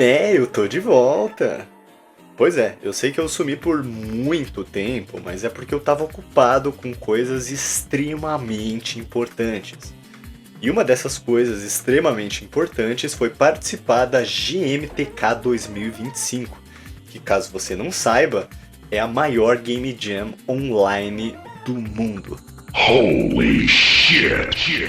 Eu tô de volta. Pois é, eu sei que eu sumi por muito tempo, mas é porque eu tava ocupado com coisas extremamente importantes. E uma dessas coisas extremamente importantes foi participar da GMTK 2025, que caso você não saiba, é a maior Game Jam online do mundo. Holy shit!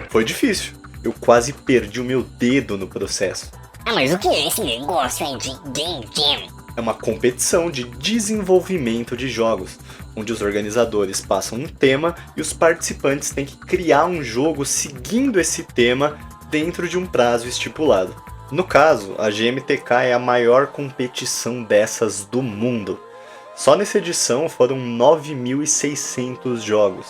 Foi difícil, eu quase perdi o meu dedo no processo. Mas o que é esse negócio aí de Game Jam? É uma competição de desenvolvimento de jogos, onde os organizadores passam um tema e os participantes têm que criar um jogo seguindo esse tema dentro de um prazo estipulado. No caso, a GMTK é a maior competição dessas do mundo. Só nessa edição foram 9.600 jogos.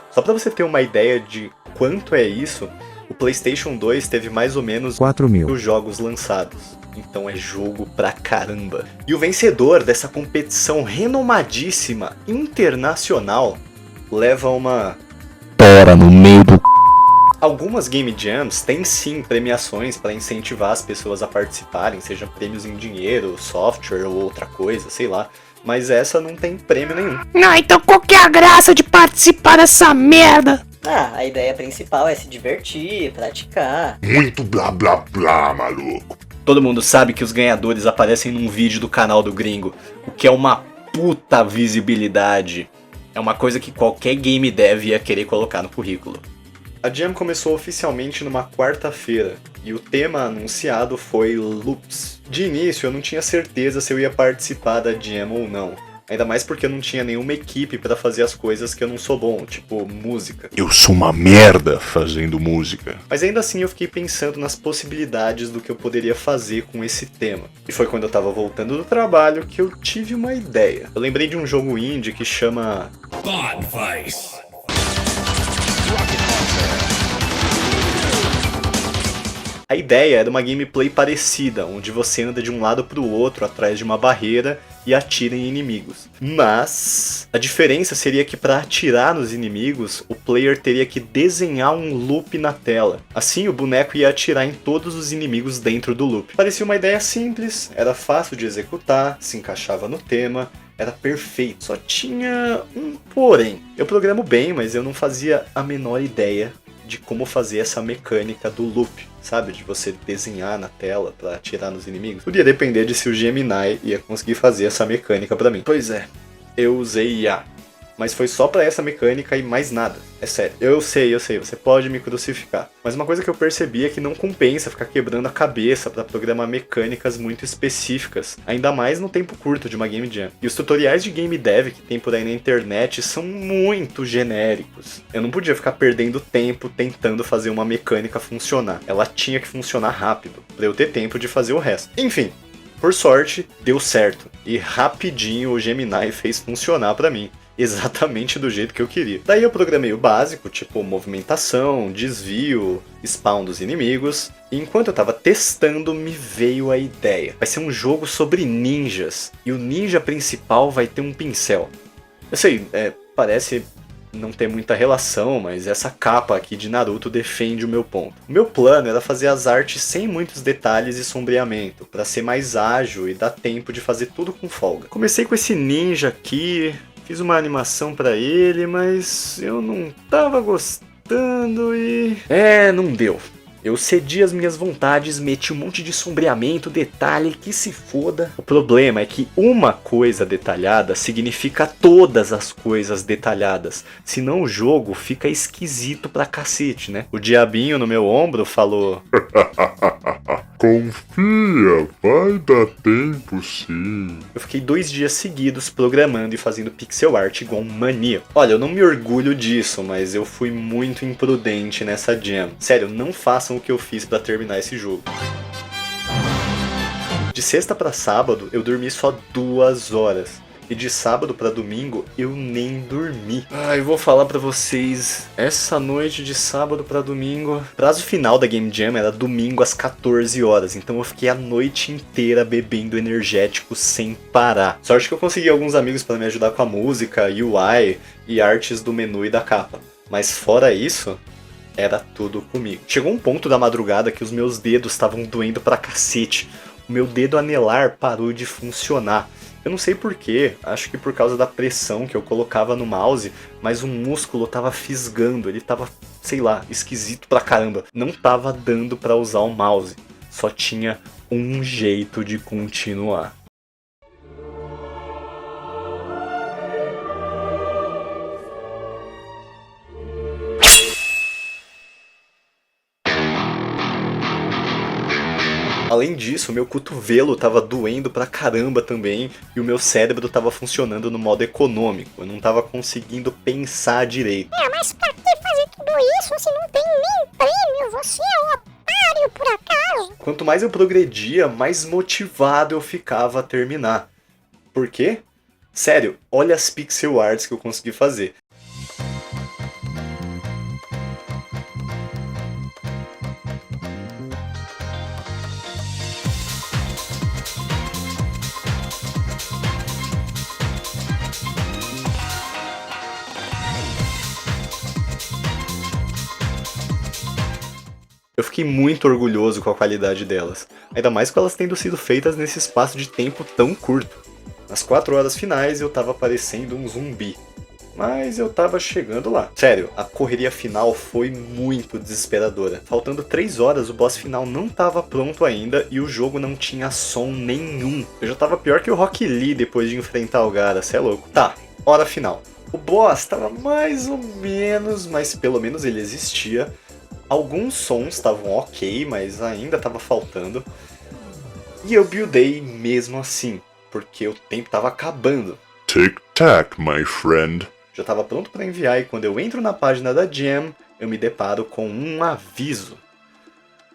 Só para você ter uma ideia de quanto é isso, o PlayStation 2 teve mais ou menos 4.000 jogos lançados. Então é jogo pra caramba. E o vencedor dessa competição renomadíssima internacional leva uma tora no meio do Algumas Game Jams têm sim premiações para incentivar as pessoas a participarem, seja prêmios em dinheiro, software ou outra coisa, sei lá. Mas essa não tem prêmio nenhum. Não, então qual que é a graça de participar dessa merda? A ideia principal é se divertir, praticar. Muito blá blá blá, maluco. Todo mundo sabe que os ganhadores aparecem num vídeo do canal do gringo, o que é uma puta visibilidade. É uma coisa que qualquer game dev ia querer colocar no currículo. A Jam começou oficialmente numa quarta-feira, e o tema anunciado foi Loops. De início eu não tinha certeza se eu ia participar da Jam ou não. Ainda mais porque eu não tinha nenhuma equipe pra fazer as coisas que eu não sou bom, tipo música. Eu sou uma merda fazendo música. Mas ainda assim eu fiquei pensando nas possibilidades do que eu poderia fazer com esse tema. E foi quando eu tava voltando do trabalho que eu tive uma ideia. Eu lembrei de um jogo indie que chama Bond Vice. A ideia era uma gameplay parecida, onde você anda de um lado para o outro atrás de uma barreira e atira em inimigos. Mas a diferença seria que para atirar nos inimigos, o player teria que desenhar um loop na tela. Assim, o boneco ia atirar em todos os inimigos dentro do loop. Parecia uma ideia simples, era fácil de executar, se encaixava no tema, era perfeito. Só tinha um porém. Eu programo bem, mas eu não fazia a menor ideia de como fazer essa mecânica do loop, sabe? De você desenhar na tela pra atirar nos inimigos. Tudo ia depender de se o Gemini ia conseguir fazer essa mecânica pra mim. Pois é, eu usei IA. Mas foi só pra essa mecânica e mais nada. É sério. Eu sei, você pode me crucificar. Mas uma coisa que eu percebi é que não compensa ficar quebrando a cabeça pra programar mecânicas muito específicas. Ainda mais no tempo curto de uma Game Jam. E os tutoriais de game dev que tem por aí na internet são muito genéricos. Eu não podia ficar perdendo tempo tentando fazer uma mecânica funcionar. Ela tinha que funcionar rápido, pra eu ter tempo de fazer o resto. Enfim, por sorte, deu certo. E rapidinho o Gemini fez funcionar pra mim. Exatamente do jeito que eu queria. Daí eu programei o básico, tipo movimentação, desvio, spawn dos inimigos. E enquanto eu tava testando, me veio a ideia. Vai ser um jogo sobre ninjas. E o ninja principal vai ter um pincel. Eu sei, parece não ter muita relação, mas essa capa aqui de Naruto defende o meu ponto. O meu plano era fazer as artes sem muitos detalhes e sombreamento, para ser mais ágil e dar tempo de fazer tudo com folga. Comecei com esse ninja aqui, fiz uma animação pra ele, mas eu não tava gostando e... não deu. Eu cedi as minhas vontades, meti um monte de sombreamento, detalhe, que se foda. O problema é que uma coisa detalhada significa todas as coisas detalhadas. Senão o jogo fica esquisito pra cacete, né? O diabinho no meu ombro falou... Confia, vai dar tempo sim. Eu fiquei 2 dias seguidos programando e fazendo pixel art igual um maníaco. Olha, eu não me orgulho disso, mas eu fui muito imprudente nessa jam. Sério, não façam o que eu fiz pra terminar esse jogo. De sexta pra sábado, eu dormi só 2 horas. E de sábado pra domingo, eu nem dormi. Eu vou falar pra vocês, essa noite de sábado pra domingo... Prazo final da Game Jam era domingo às 14 horas, então eu fiquei a noite inteira bebendo energético sem parar. Sorte que eu consegui alguns amigos pra me ajudar com a música, UI e artes do menu e da capa. Mas fora isso... era tudo comigo. Chegou um ponto da madrugada que os meus dedos estavam doendo pra cacete. o meu dedo anelar parou de funcionar. Eu não sei porquê, acho que por causa da pressão que eu colocava no mouse, mas o músculo tava fisgando, ele tava, sei lá, esquisito pra caramba. Não tava dando pra usar o mouse, só tinha um jeito de continuar. Além disso, meu cotovelo tava doendo pra caramba também e o meu cérebro tava funcionando no modo econômico. Eu não tava conseguindo pensar direito. Mas pra que fazer tudo isso se não tem nem prêmio? Você é um otário, por acaso? Quanto mais eu progredia, mais motivado eu ficava a terminar. Por quê? Sério, olha as pixel arts que eu consegui fazer. Eu fiquei muito orgulhoso com a qualidade delas, ainda mais com elas tendo sido feitas nesse espaço de tempo tão curto. Nas 4 horas finais eu tava parecendo um zumbi, mas eu tava chegando lá. Sério, a correria final foi muito desesperadora. Faltando 3 horas, o boss final não tava pronto ainda e o jogo não tinha som nenhum. Eu já tava pior que o Rock Lee depois de enfrentar o Gaara, cê é louco. Tá, hora final. O boss tava mais ou menos, mas pelo menos ele existia. Alguns sons estavam ok, mas ainda estava faltando. E eu buildei mesmo assim, porque o tempo estava acabando. Tic-tac, my friend. Já estava pronto para enviar e quando eu entro na página da Jam, eu me deparo com um aviso.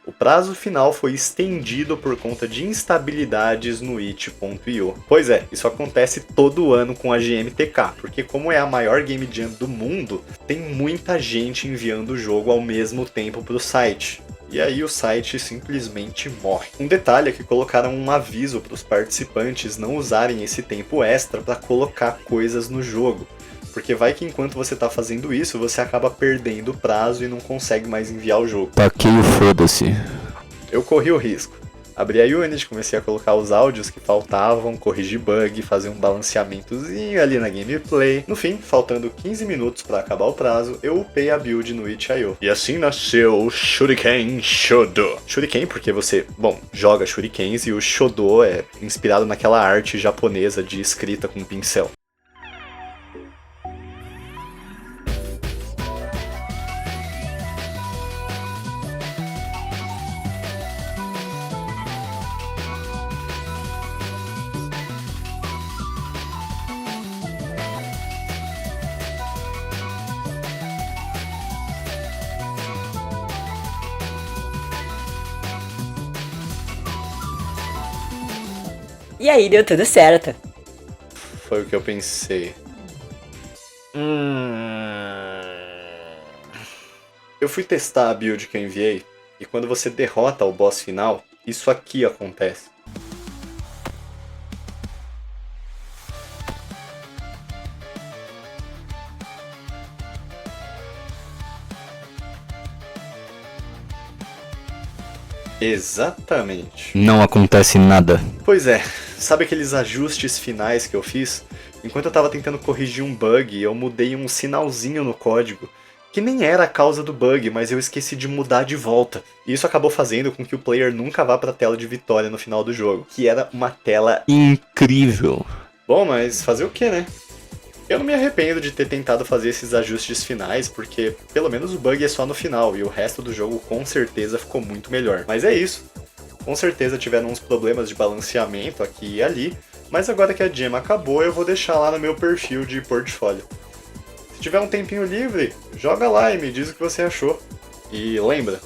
O prazo final foi estendido por conta de instabilidades no itch.io. Pois é, isso acontece todo ano com a GMTK, porque como é a maior Game Jam do mundo, tem muita gente enviando o jogo ao mesmo tempo para o site. E aí o site simplesmente morre. Um detalhe é que colocaram um aviso para os participantes não usarem esse tempo extra para colocar coisas no jogo. Porque vai que enquanto você tá fazendo isso, você acaba perdendo o prazo e não consegue mais enviar o jogo. Taquei o foda-se. Eu corri o risco. Abri a Unity, comecei a colocar os áudios que faltavam, corrigir bug, fazer um balanceamentozinho ali na gameplay. No fim, faltando 15 minutos para acabar o prazo, eu upei a build no itch.io. E assim nasceu o Shuriken Shodo. Shuriken porque você, joga shurikens e o Shodo é inspirado naquela arte japonesa de escrita com pincel. E aí deu tudo certo. Foi o que eu pensei. Eu fui testar a build que eu enviei, e quando você derrota o boss final, isso aqui acontece. Exatamente. Não acontece nada. Pois é, sabe aqueles ajustes finais que eu fiz? Enquanto eu tava tentando corrigir um bug, eu mudei um sinalzinho no código, que nem era a causa do bug, mas eu esqueci de mudar de volta. E isso acabou fazendo com que o player nunca vá pra tela de vitória no final do jogo, que era uma tela Incrível. Bom, mas fazer o que, né? Eu não me arrependo de ter tentado fazer esses ajustes finais, porque pelo menos o bug é só no final, e o resto do jogo com certeza ficou muito melhor. Mas é isso. Com certeza tiveram uns problemas de balanceamento aqui e ali, mas agora que a Jam acabou, eu vou deixar lá no meu perfil de portfólio. Se tiver um tempinho livre, joga lá e me diz o que você achou. E lembra,